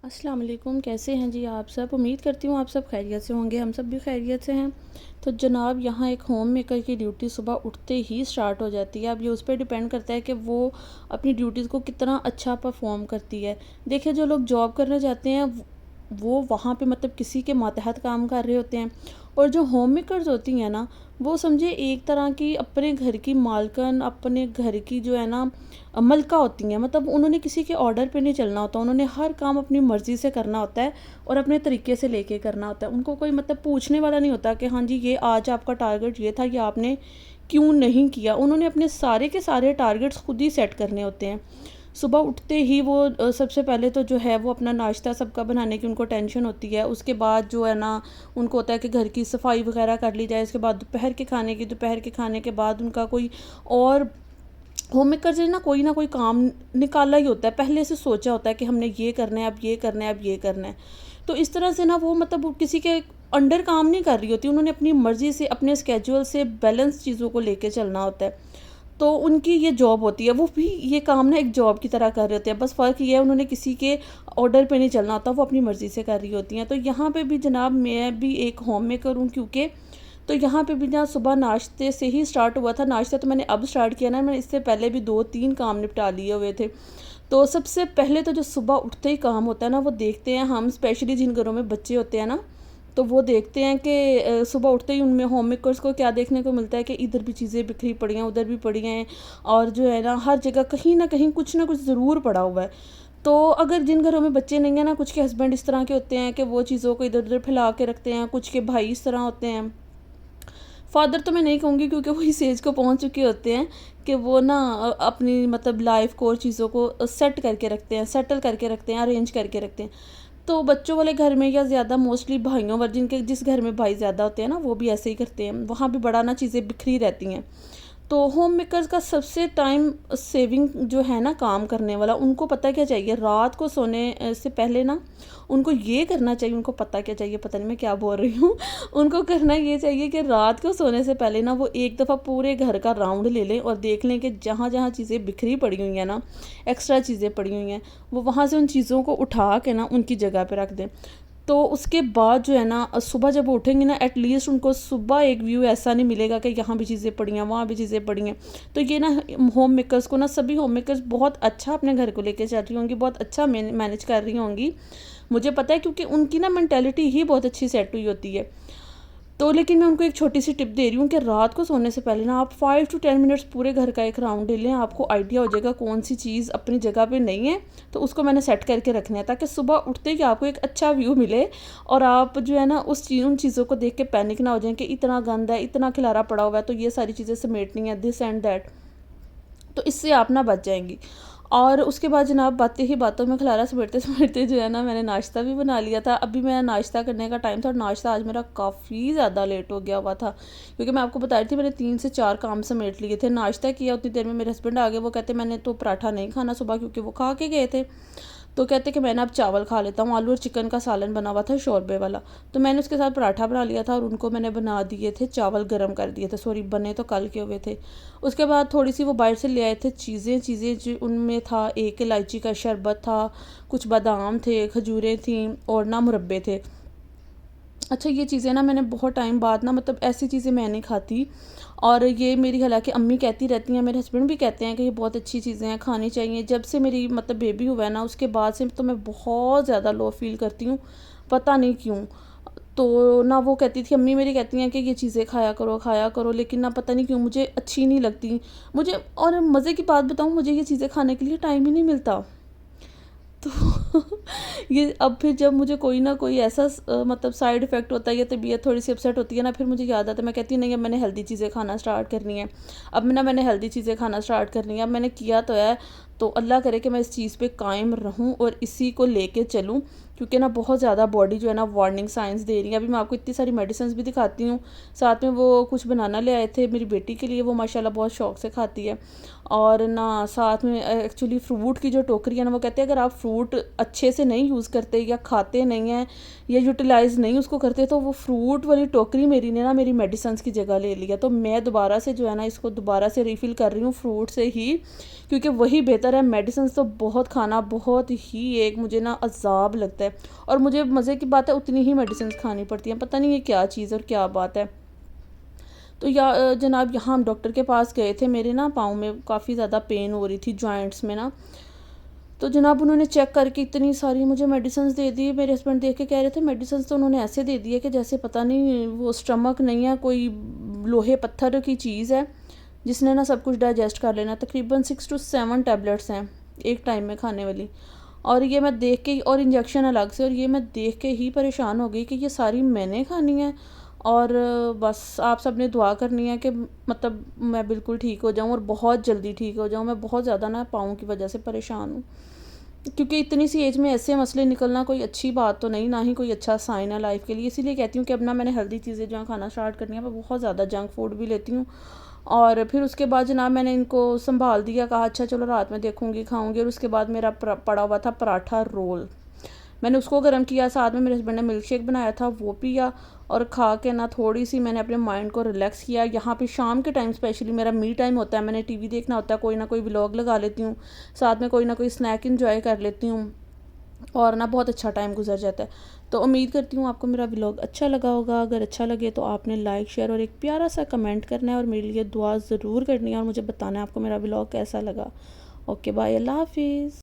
अस्सलाम वालेकुम, कैसे हैं जी आप सब? उम्मीद करती हूँ आप सब खैरियत से होंगे, हम सब भी खैरियत से हैं। तो जनाब यहाँ एक होम मेकर की ड्यूटी सुबह उठते ही स्टार्ट हो जाती है। अब ये उस पे डिपेंड करता है कि वो अपनी ड्यूटीज़ को कितना अच्छा परफ़ॉर्म करती है। देखिए जो लोग जॉब करने जाते हैं वो वहाँ पे मतलब किसी के मातहत काम कर रहे होते हैं, और जो होम मेकर्स होती हैं ना, वो समझिए एक तरह की अपने घर की मालकिन, अपने घर की जो है ना मलका होती हैं। मतलब उन्होंने किसी के ऑर्डर पे नहीं चलना होता, उन्होंने हर काम अपनी मर्ज़ी से करना होता है और अपने तरीके से लेके करना होता है। उनको कोई मतलब पूछने वाला नहीं होता कि हाँ जी, ये आज आपका टारगेट ये था, ये आपने क्यों नहीं किया। उन्होंने अपने सारे के सारे टारगेट्स खुद ही सेट करने होते हैं। सुबह उठते ही वो सबसे पहले तो जो है वो अपना नाश्ता सबका बनाने की उनको टेंशन होती है। उसके बाद जो है ना, उनको होता है कि घर की सफाई वगैरह कर ली जाए। उसके बाद दोपहर के खाने के बाद उनका कोई और होम मेकर से ना कोई काम निकाला ही होता है, पहले से सोचा होता है कि हमने ये करना है, अब ये करना है, अब ये करना है। तो इस तरह से ना वो मतलब वो किसी के अंडर काम नहीं कर रही होती, उन्होंने अपनी मर्ज़ी से अपने स्केड्यूल से बैलेंस चीज़ों को लेके चलना होता है। तो उनकी ये जॉब होती है, वो भी ये काम ना एक जॉब की तरह कर रहे होते हैं, बस फ़र्क ये है उन्होंने किसी के ऑर्डर पे नहीं चलना होता, वो अपनी मर्ज़ी से कर रही होती हैं। तो यहाँ पे भी जनाब मैं भी एक होम मेकर हूँ, क्योंकि तो यहाँ पे भी ना सुबह नाश्ते से ही स्टार्ट हुआ था। नाश्ता तो मैंने अब स्टार्ट किया ना, मैंने इससे पहले भी 2-3 काम निपटा लिए हुए थे। तो सबसे पहले तो जो सुबह उठते ही काम होता है ना, वो देखते हैं हम, स्पेशली जिन घरों में बच्चे होते हैं ना, तो वो देखते हैं कि सुबह उठते ही उनमें होम मेकर्स को क्या देखने को मिलता है कि इधर भी चीज़ें बिखरी पड़ी हैं, उधर भी पड़ी हैं, और जो है ना हर जगह कहीं न कहीं कुछ ना कुछ ज़रूर पड़ा हुआ है। तो अगर जिन घरों में बच्चे नहीं हैं ना, कुछ के हस्बैंड इस तरह के होते हैं कि वो चीज़ों को इधर-उधर फैला के रखते हैं, कुछ के भाई इस तरह होते हैं। फ़ादर तो मैं नहीं कहूँगी, क्योंकि वो इस एज को पहुँच चुके होते हैं कि वो ना अपनी मतलब लाइफ़ को और चीज़ों को सेट करके रखते हैं, सेटल करके रखते हैं, अरेंज करके रखते हैं। तो बच्चों वाले घर में या ज़्यादा मोस्टली भाइयों वर जिनके जिस घर में भाई ज़्यादा होते हैं ना, वो भी ऐसे ही करते हैं। वहाँ भी बड़ा ना चीज़ें बिखरी रहती हैं। तो होम मेकर्स का सबसे टाइम सेविंग जो है ना काम करने वाला, उनको पता क्या चाहिए, रात को सोने से पहले ना उनको ये करना चाहिए, उनको पता क्या चाहिए, पता नहीं मैं क्या बोल रही हूँ उनको करना ये चाहिए कि रात को सोने से पहले ना वो एक दफ़ा पूरे घर का राउंड ले लें और देख लें कि जहाँ जहाँ चीज़ें बिखरी पड़ी हुई हैं ना, एक्स्ट्रा चीज़ें पड़ी हुई हैं, वो वहाँ से उन चीज़ों को उठा के ना उनकी जगह पे रख दें। तो उसके बाद जो है ना सुबह जब वो उठेंगे ना, एटलीस्ट उनको सुबह एक व्यू ऐसा नहीं मिलेगा कि यहाँ भी चीज़ें पड़ी हैं, वहाँ भी चीज़ें पड़ी हैं। तो ये ना होम मेकर्स को ना, सभी होम मेकर्स बहुत अच्छा अपने घर को लेके चल रही होंगी, बहुत अच्छा मैनेज कर रही होंगी, मुझे पता है, क्योंकि उनकी ना मेंटालिटी ही बहुत अच्छी सेट हुई होती है। तो लेकिन मैं उनको एक छोटी-सी टिप दे रही हूँ कि रात को सोने से पहले ना आप 5 टू 10 मिनट्स पूरे घर का एक राउंड ले लें, आपको आइडिया हो जाएगा कौन-सी चीज़ अपनी जगह पे नहीं है, तो उसको मैंने सेट करके रखना है, ताकि सुबह उठते ही आपको एक अच्छा व्यू मिले और आप जो है ना उन चीज़ों को देख के पैनिक ना हो जाएँ कि इतना गंद है, इतना खिलारा पड़ा हुआ है, तो ये सारी चीज़ें समेटनी है, दिस एंड दैट। तो इससे आप ना बच जाएँगी। और उसके बाद जनाब बातें ही बातों में खलारा समेटते-समेटते जो है ना मैंने नाश्ता भी बना लिया था। अभी मेरा नाश्ता करने का टाइम था और नाश्ता आज मेरा काफ़ी ज़्यादा लेट हो गया हुआ था। क्योंकि मैं आपको बता रही थी मैंने 3 से 4 काम समेट लिए थे। नाश्ता किया, उतनी देर में मेरे हस्बैंड आ गए। वो कहते मैंने तो पराठा नहीं खाना सुबह, क्योंकि वो खा के गए थे। तो कहते कि मैंने अब चावल खा लेता हूँ, आलू और चिकन का सालन बना हुआ था शोरबे वाला। तो मैंने उसके साथ पराठा बना लिया था और उनको मैंने बना दिए थे चावल गरम कर दिए थे, सॉरी बने तो कल के हुए थे। उसके बाद थोड़ी-सी वो बाहर से ले आए थे चीज़ें जो उनमें था, एक इलायची का शरबत था, कुछ बादाम थे, खजूरें थीं और ना मुरब्बे थे। अच्छा, ये चीज़ें ना मैंने बहुत टाइम बाद ना, मतलब ऐसी चीज़ें मैं नहीं खाती, और ये मेरी हालाँकि अम्मी कहती रहती हैं, मेरे हस्बैंड भी कहते हैं कि ये बहुत अच्छी चीज़ें हैं, खानी चाहिए। जब से मेरी मतलब बेबी हुआ है ना, उसके बाद से तो मैं बहुत ज़्यादा लो फ़ील करती हूँ, पता नहीं क्यों। तो ना वो कहती थी, अम्मी मेरी कहती हैं कि ये चीज़ें खाया करो, लेकिन ना पता नहीं क्यों मुझे अच्छी नहीं लगती। मुझे, और मज़े की बात बताऊँ, मुझे ये चीज़ें खाने के लिए टाइम ही नहीं मिलता। तो ये अब फिर जब मुझे कोई ना कोई ऐसा मतलब साइड इफ़ेक्ट होता है या तबीयत थोड़ी-सी अपसेट होती है ना, फिर मुझे याद आता है, मैं कहती हूँ नहीं, अब मैंने हेल्दी चीज़ें खाना स्टार्ट करनी है। अब ना मैंने हेल्दी चीज़ें खाना स्टार्ट करनी है। अब मैंने किया तो है, तो अल्लाह करे कि मैं इस चीज़ पे कायम रहूँ और इसी को लेके चलूँ, क्योंकि ना बहुत ज़्यादा बॉडी जो है ना वार्निंग साइंस दे रही है। अभी मैं आपको इतनी सारी मेडिसिन्स भी दिखाती हूँ। साथ में वो कुछ बनाना ले आए थे मेरी बेटी के लिए, वो माशाल्लाह बहुत शौक से खाती है। और ना साथ में एक्चुअली फ्रूट की जो टोकरी है ना, वो कहते हैं अगर आप फ्रूट अच्छे से नहीं यूज़ करते या खाते नहीं हैं या यूटिलाइज़ नहीं उसको करते, तो वो फ्रूट वाली टोकरी मेरी ने ना मेरी मेडिसिन्स की जगह ले लिया। तो मैं दोबारा से जो है ना इसको दोबारा से रिफ़िल कर रही हूँ फ्रूट से ही, क्योंकि वही बेहतर है। मेडिसिन्स तो बहुत खाना बहुत ही एक मुझे ना अज़ाब लगता है, और मुझे मज़े की बात है उतनी ही मेडिसिन्स खानी पड़ती हैं। पता नहीं ये क्या चीज़ और क्या बात है। तो जनाब यहाँ हम डॉक्टर के पास गए थे, मेरे ना पाँव में काफ़ी ज़्यादा पेन हो रही थी, जॉइंट्स में ना। तो जनाब उन्होंने चेक करके इतनी सारी मुझे मेडिसिन्स दे दी। मेरे हस्बैंड देख के कह रहे थे मेडिसिन्स तो उन्होंने ऐसे दे दी है कि जैसे पता नहीं वो स्टमक नहीं है, कोई लोहे पत्थर की चीज़ है जिसने ना सब कुछ डाइजेस्ट कर लेना। तकरीबन 6 to 7 टैबलेट्स हैं एक टाइम में खाने वाली, और ये मैं देख के, और इंजेक्शन अलग से, और ये मैं देख के ही परेशान हो गई कि ये सारी मैंने खानी है। और बस आप सब ने दुआ करनी है कि मतलब मैं बिल्कुल ठीक हो जाऊँ और बहुत जल्दी ठीक हो जाऊँ। मैं बहुत ज़्यादा ना पाँव की वजह से परेशान हूँ, क्योंकि इतनी सी एज में ऐसे मसले निकलना कोई अच्छी बात तो नहीं, ना ही कोई अच्छा साइन है लाइफ के लिए। इसीलिए कहती हूँ कि अब ना मैंने हेल्दी चीज़ें जो है खाना स्टार्ट करनी है। मैं बहुत ज़्यादा जंक फूड भी लेती हूँ, और फिर उसके बाद जनाब मैंने इनको संभाल दिया, कहा अच्छा चलो रात में देखूँगी खाऊँगी। और उसके बाद मेरा पड़ा हुआ था पराठा रोल, मैंने उसको गर्म किया, साथ में मेरे हस्बैंड ने मिल्क शेक बनाया था वो पिया, और खा के ना थोड़ी सी मैंने अपने माइंड को रिलैक्स किया। यहाँ पे शाम के टाइम स्पेशली मेरा मी टाइम होता है, मैंने टीवी देखना होता है, कोई ना कोई व्लॉग लगा लेती हूँ, साथ में कोई ना कोई स्नैक एंजॉय कर लेती हूँ, और ना बहुत अच्छा टाइम गुजर जाता है। तो उम्मीद करती हूँ आपको मेरा व्लॉग अच्छा लगा होगा। अगर अच्छा लगे तो आपने लाइक शेयर और एक प्यारा सा कमेंट करना है, और मेरे लिए दुआ ज़रूर करनी है, और मुझे बताना है आपको मेरा व्लॉग कैसा लगा। ओके बाय, अल्लाह हाफिज़।